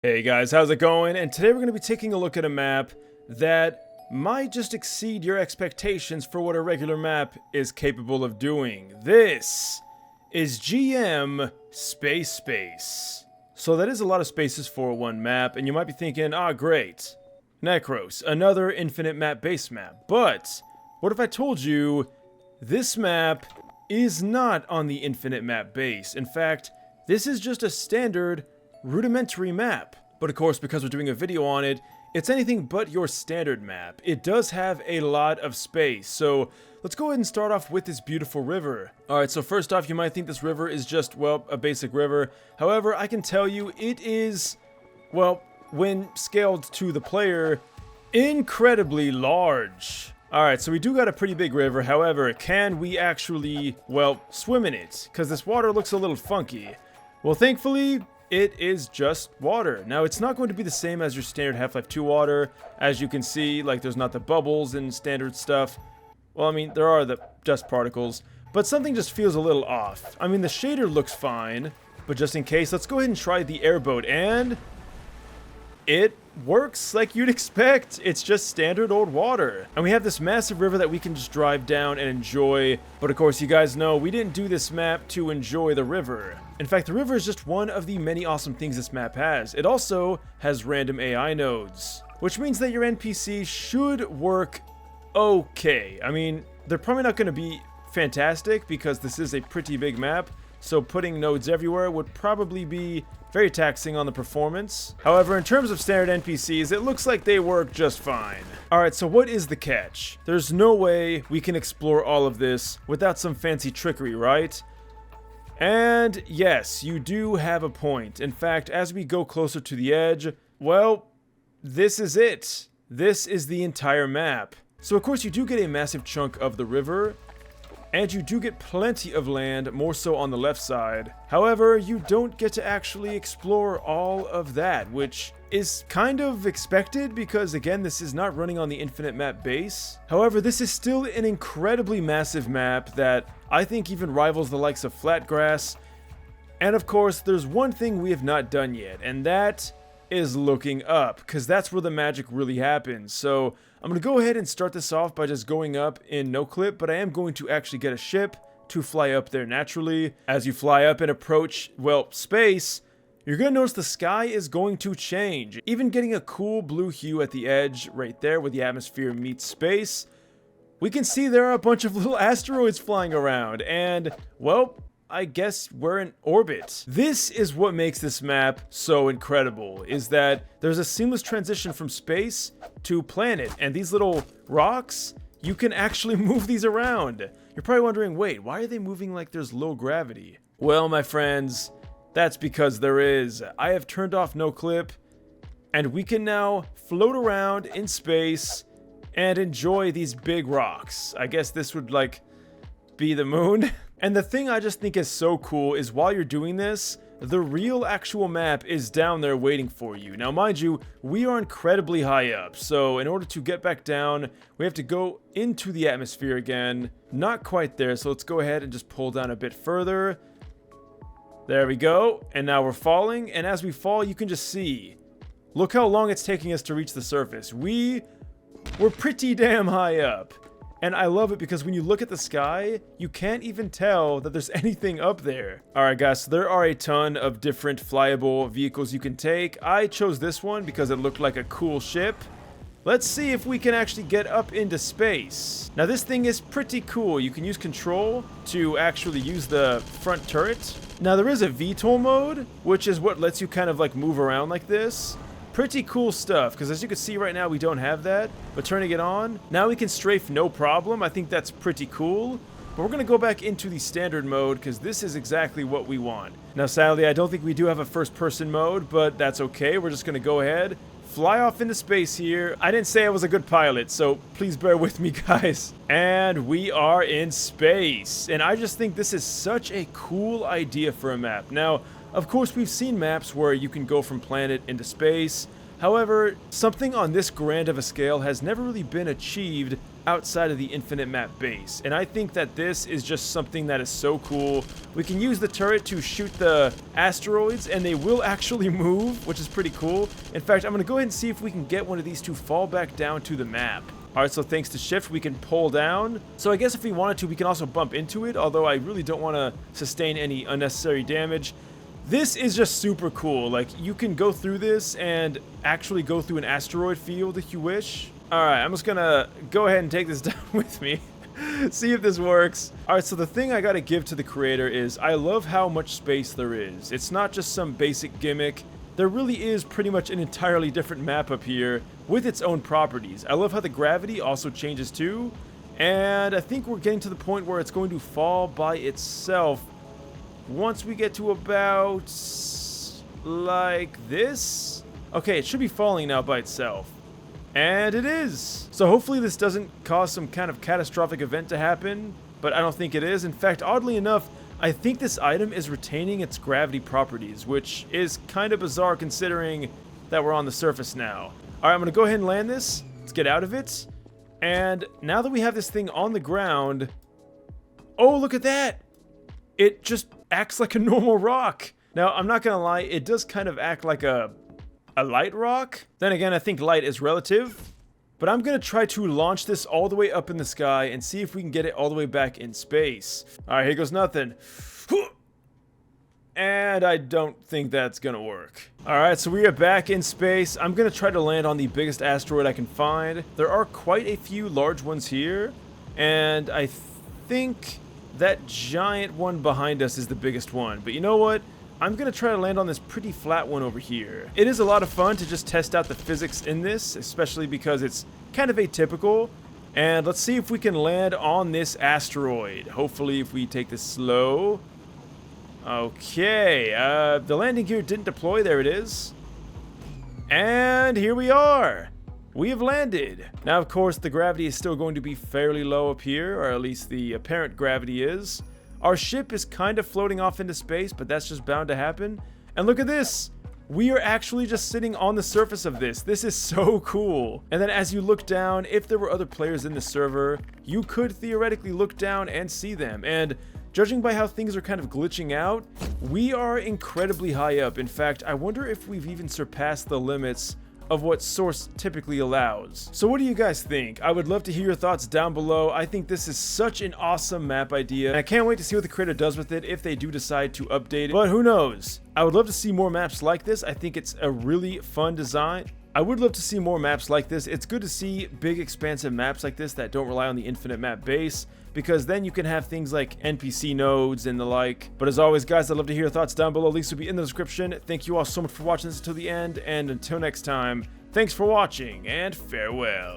Hey guys, how's it going? And today we're going to be taking a look at a map that might just exceed your expectations for what a regular map is capable of doing. This is GM Space. So that is a lot of spaces for one map, and you might be thinking, ah, great. Necros, another infinite map base map. But what if I told you this map is not on the infinite map base? In fact, this is just a standard rudimentary map. But of course, because we're doing a video on it, it's anything but your standard map. It does have a lot of space, so let's go ahead and start off with this beautiful river. Alright, so first off, you might think this river is just, well, a basic river. However, I can tell you it is, well, when scaled to the player, incredibly large. Alright, so we do got a pretty big river. However, can we actually, well, swim in it? Because this water looks a little funky. Well, thankfully, it is just water. Now, it's not going to be the same as your standard Half-Life 2 water. As you can see, like, there's not the bubbles and standard stuff. Well, I mean, there are the dust particles, but something just feels a little off. I mean, the shader looks fine, but just in case, let's go ahead and try the airboat, and it works like you'd expect. It's just standard old water. And we have this massive river that we can just drive down and enjoy. But of course, you guys know we didn't do this map to enjoy the river. In fact, the river is just one of the many awesome things this map has. It also has random AI nodes, which means that your NPC should work okay. I mean, they're probably not going to be fantastic because this is a pretty big map. So putting nodes everywhere would probably be very taxing on the performance. However, in terms of standard NPCs, it looks like they work just fine. Alright, so what is the catch? There's no way we can explore all of this without some fancy trickery, right? And yes, you do have a point. In fact, as we go closer to the edge, well, this is it. This is the entire map. So of course you do get a massive chunk of the river, and you do get plenty of land, more so on the left side. However, you don't get to actually explore all of that, which is kind of expected because, again, this is not running on the infinite map base. However, this is still an incredibly massive map that I think even rivals the likes of Flatgrass. And of course, there's one thing we have not done yet, and that is looking up, because that's where the magic really happens. So I'm going to go ahead and start this off by just going up in no clip, but I am going to actually get a ship to fly up there naturally. As you fly up and approach, well, space, you're going to notice the sky is going to change. Even getting a cool blue hue at the edge right there where the atmosphere meets space, we can see there are a bunch of little asteroids flying around, and, well, I guess we're in orbit. This is what makes this map so incredible, is that there's a seamless transition from space to planet, and these little rocks, you can actually move these around. You're probably wondering, wait, why are they moving like there's low gravity? Well, my friends, that's because there is. I have turned off no clip, and we can now float around in space and enjoy these big rocks. I guess this would, like, be the moon. And the thing I just think is so cool is while you're doing this, the real actual map is down there waiting for you. Now, mind you, we are incredibly high up, so in order to get back down, we have to go into the atmosphere again. Not quite there, so let's go ahead and just pull down a bit further. There we go, and now we're falling, and as we fall, you can just see. Look how long it's taking us to reach the surface. We're pretty damn high up. And I love it because when you look at the sky, you can't even tell that there's anything up there. Alright guys, so there are a ton of different flyable vehicles you can take. I chose this one because it looked like a cool ship. Let's see if we can actually get up into space. Now this thing is pretty cool. You can use control to actually use the front turret. Now there is a VTOL mode, which is what lets you kind of like move around like this. Pretty cool stuff, because as you can see right now, we don't have that. But turning it on, now we can strafe no problem. I think that's pretty cool. But we're going to go back into the standard mode, because this is exactly what we want. Now, sadly, I don't think we do have a first-person mode, but that's okay. We're just going to go ahead, fly off into space here. I didn't say I was a good pilot, so please bear with me, guys. And we are in space. And I just think this is such a cool idea for a map. Now, of course, we've seen maps where you can go from planet into space. However, something on this grand of a scale has never really been achieved outside of the infinite map base. And I think that this is just something that is so cool. We can use the turret to shoot the asteroids, and they will actually move, which is pretty cool. In fact, I'm going to go ahead and see if we can get one of these to fall back down to the map. Alright, so thanks to shift, we can pull down. So I guess if we wanted to, we can also bump into it, although I really don't want to sustain any unnecessary damage. This is just super cool. Like, you can go through this and actually go through an asteroid field if you wish. Alright, I'm just gonna go ahead and take this down with me. See if this works. Alright, so the thing I gotta give to the creator is I love how much space there is. It's not just some basic gimmick. There really is pretty much an entirely different map up here with its own properties. I love how the gravity also changes too. And I think we're getting to the point where it's going to fall by itself once we get to about like this. Okay, it should be falling now by itself. And it is. So hopefully this doesn't cause some kind of catastrophic event to happen, but I don't think it is. In fact, oddly enough, I think this item is retaining its gravity properties, which is kind of bizarre considering that we're on the surface now. Alright, I'm going to go ahead and land this. Let's get out of it. And now that we have this thing on the ground... Oh, look at that! It just acts like a normal rock. Now, I'm not going to lie, it does kind of act like a light rock. Then again, I think light is relative. But I'm going to try to launch this all the way up in the sky and see if we can get it all the way back in space. Alright, here goes nothing. And I don't think that's going to work. Alright, so we are back in space. I'm going to try to land on the biggest asteroid I can find. There are quite a few large ones here. And I think that giant one behind us is the biggest one. But you know what? I'm going to try to land on this pretty flat one over here. It is a lot of fun to just test out the physics in this, especially because it's kind of atypical. And let's see if we can land on this asteroid. Hopefully if we take this slow. Okay, the landing gear didn't deploy. There it is. And here we are. We have landed. Now, of course, the gravity is still going to be fairly low up here, or at least the apparent gravity is. Our ship is kind of floating off into space, but that's just bound to happen. And look at this! We are actually just sitting on the surface of this. This is so cool. And then as you look down, if there were other players in the server, you could theoretically look down and see them. And judging by how things are kind of glitching out, we are incredibly high up. In fact, I wonder if we've even surpassed the limits of what Source typically allows. So what do you guys think? I would love to hear your thoughts down below. I think this is such an awesome map idea, and I can't wait to see what the creator does with it if they do decide to update it. But who knows? I would love to see more maps like this. I think it's a really fun design. I would love to see more maps like this. It's good to see big expansive maps like this that don't rely on the infinite map base, because then you can have things like NPC nodes and the like. But as always, guys, I'd love to hear your thoughts down below. Links will be in the description. Thank you all so much for watching this until the end, and until next time, thanks for watching, and farewell.